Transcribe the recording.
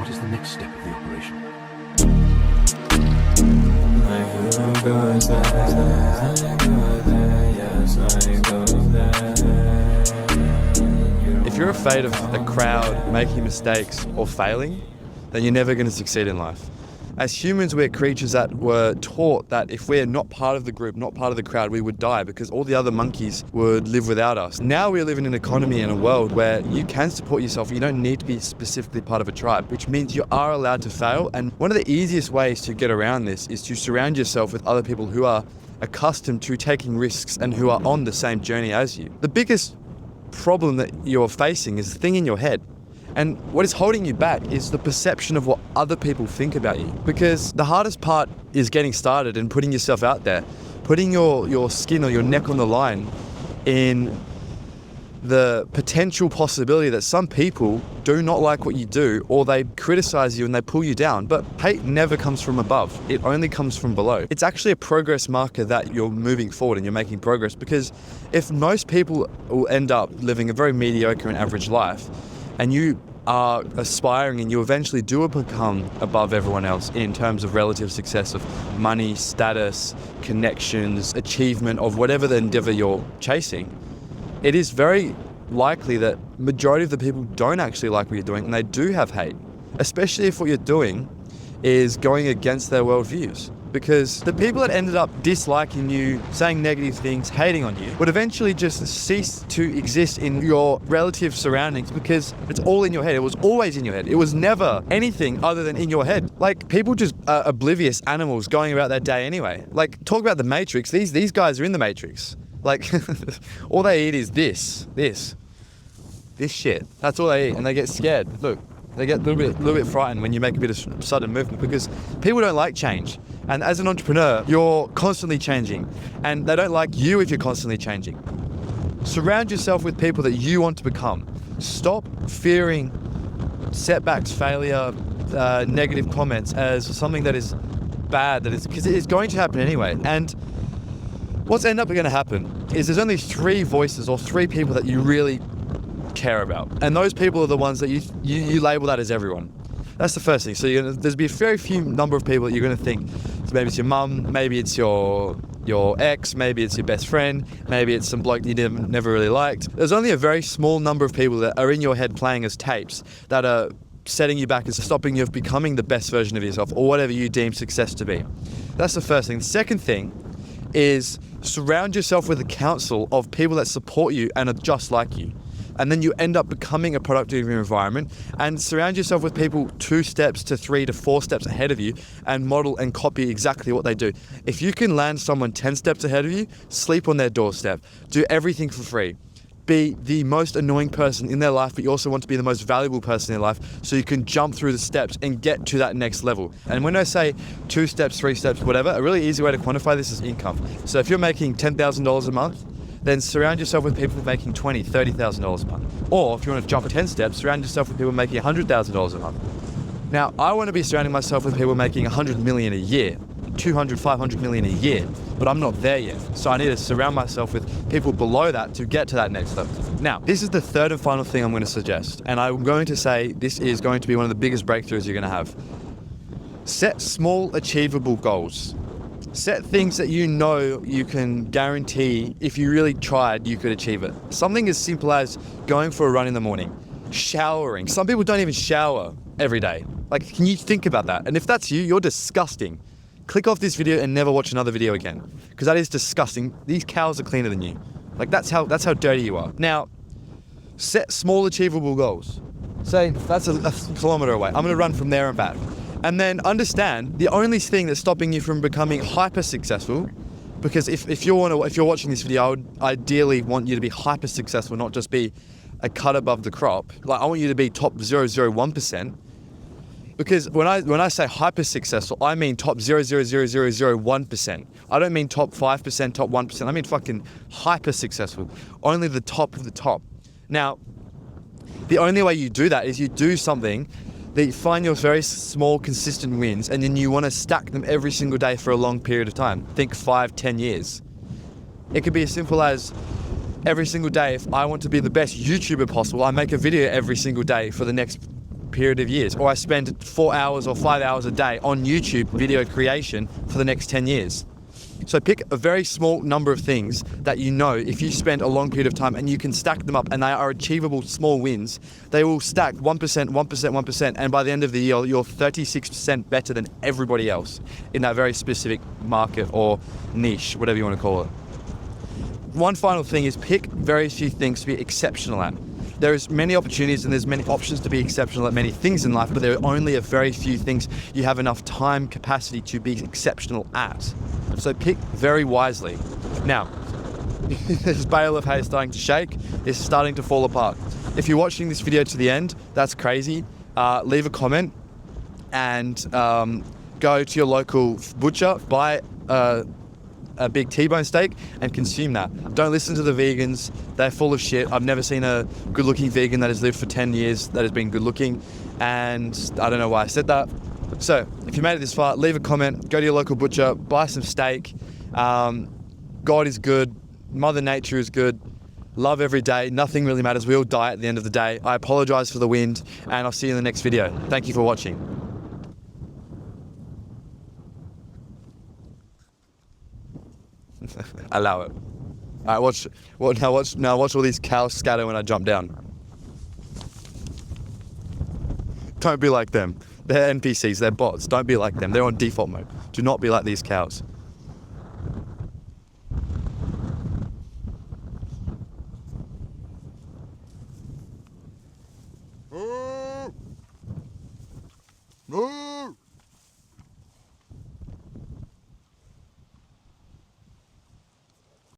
What is the next step of the operation? If you're afraid of a crowd making mistakes or failing, then you're never going to succeed in life. As humans, we're creatures that were taught that if we're not part of the group, not part of the crowd, we would die because all the other monkeys would live without us. Now we live in an economy and a world where you can support yourself. You don't need to be specifically part of a tribe, which means you are allowed to fail. And one of the easiest ways to get around this is to surround yourself with other people who are accustomed to taking risks and who are on the same journey as you. The biggest problem that you're facing is the thing in your head. And what is holding you back is the perception of what other people think about you. Because the hardest part is getting started and putting yourself out there, putting your skin or your neck on the line in the potential possibility that some people do not like what you do, or they criticize you and they pull you down. But hate never comes from above. It only comes from below. It's actually a progress marker that you're moving forward and you're making progress, because if most people will end up living a very mediocre and average life, and you are aspiring and you eventually do become above everyone else in terms of relative success of money, status, connections, achievement of whatever the endeavor you're chasing, it is very likely that majority of the people don't actually like what you're doing and they do have hate, especially if what you're doing is going against their worldviews. Because the people that ended up disliking you, saying negative things, hating on you, would eventually just cease to exist in your relative surroundings because it's all in your head. It was always in your head. It was never anything other than in your head. Like, people just are oblivious animals going about their day anyway. Like, talk about the Matrix. These guys are in the Matrix. Like, all they eat is this shit. That's all they eat, and they get scared. Look, they get a little bit frightened when you make a bit of sudden movement because people don't like change. And as an entrepreneur, you're constantly changing, and they don't like you if you're constantly changing. Surround yourself with people that you want to become. Stop fearing setbacks, failure, negative comments as something that is bad, because it is going to happen anyway. And what's end up going to happen is there's only 3 voices or 3 people that you really care about, and those people are the ones that you label that as everyone. That's the first thing. So there's be a very few number of people that you're going to think. So maybe it's your mum, maybe it's your ex, maybe it's your best friend, maybe it's some bloke you never really liked. There's only a very small number of people that are in your head playing as tapes that are setting you back and stopping you of becoming the best version of yourself or whatever you deem success to be. That's the first thing. The second thing is surround yourself with a council of people that support you and are just like you. And then you end up becoming a product of your environment, and surround yourself with people 2 steps to 3 to 4 steps ahead of you and model and copy exactly what they do. If you can land someone 10 steps ahead of you, sleep on their doorstep, do everything for free. Be the most annoying person in their life, but you also want to be the most valuable person in their life so you can jump through the steps and get to that next level. And when I say 2 steps, 3 steps, whatever, a really easy way to quantify this is income. So if you're making $10,000 a month, then surround yourself with people making $20,000, $30,000 a month. Or if you want to jump 10 steps, surround yourself with people making $100,000 a month. Now, I want to be surrounding myself with people making 100 million a year, 200, 500 million a year, but I'm not there yet. So I need to surround myself with people below that to get to that next level. Now, this is the third and final thing I'm going to suggest. And I'm going to say this is going to be one of the biggest breakthroughs you're going to have. Set small, achievable goals. Set things that you know you can guarantee if you really tried, you could achieve it. Something as simple as going for a run in the morning, showering. Some people don't even shower every day. Like, can you think about that? And if that's you, you're disgusting. Click off this video and never watch another video again, because that is disgusting. These cows are cleaner than you. Like, that's how dirty you are. Now, set small achievable goals. Say, that's a kilometer away. I'm going to run from there and back. And then understand the only thing that's stopping you from becoming hyper successful, because if you're watching this video, I would ideally want you to be hyper successful, not just be a cut above the crop. Like, I want you to be top 0.001%. Because when I say hyper successful, I mean top 0.00001%. I don't mean top 5%, top 1%. I mean fucking hyper successful. Only the top of the top. Now, the only way you do that is you do something that you find your very small, consistent wins, and then you want to stack them every single day for a long period of time. Think 5, 10 years. It could be as simple as every single day, if I want to be the best YouTuber possible, I make a video every single day for the next period of years, or I spend 4 hours or 5 hours a day on YouTube video creation for the next 10 years. So pick a very small number of things that you know if you spend a long period of time and you can stack them up and they are achievable small wins, they will stack 1%, 1%, 1%, and by the end of the year, you're 36% better than everybody else in that very specific market or niche, whatever you want to call it. One final thing is pick very few things to be exceptional at. There's many opportunities and there's many options to be exceptional at many things in life, but there are only a very few things you have enough time capacity to be exceptional at. So pick very wisely. Now, this bale of hay is starting to shake. It's starting to fall apart. If you're watching this video to the end, that's crazy. Leave a comment and go to your local butcher, buy a big T-bone steak and consume that. Don't listen to the vegans. They're full of shit. I've never seen a good-looking vegan that has lived for 10 years that has been good-looking, and I don't know why I said that. So if you made it this far, leave a comment, go to your local butcher, buy some steak. God is good. Mother Nature is good. Love every day. Nothing really matters. We all die at the end of the day. I apologize for the wind, and I'll see you in the next video. Thank you for watching. Allow it. All right, watch all these cows scatter when I jump down. Don't be like them. They're NPCs, they're bots. Don't be like them. They're on default mode. Do not be like these cows.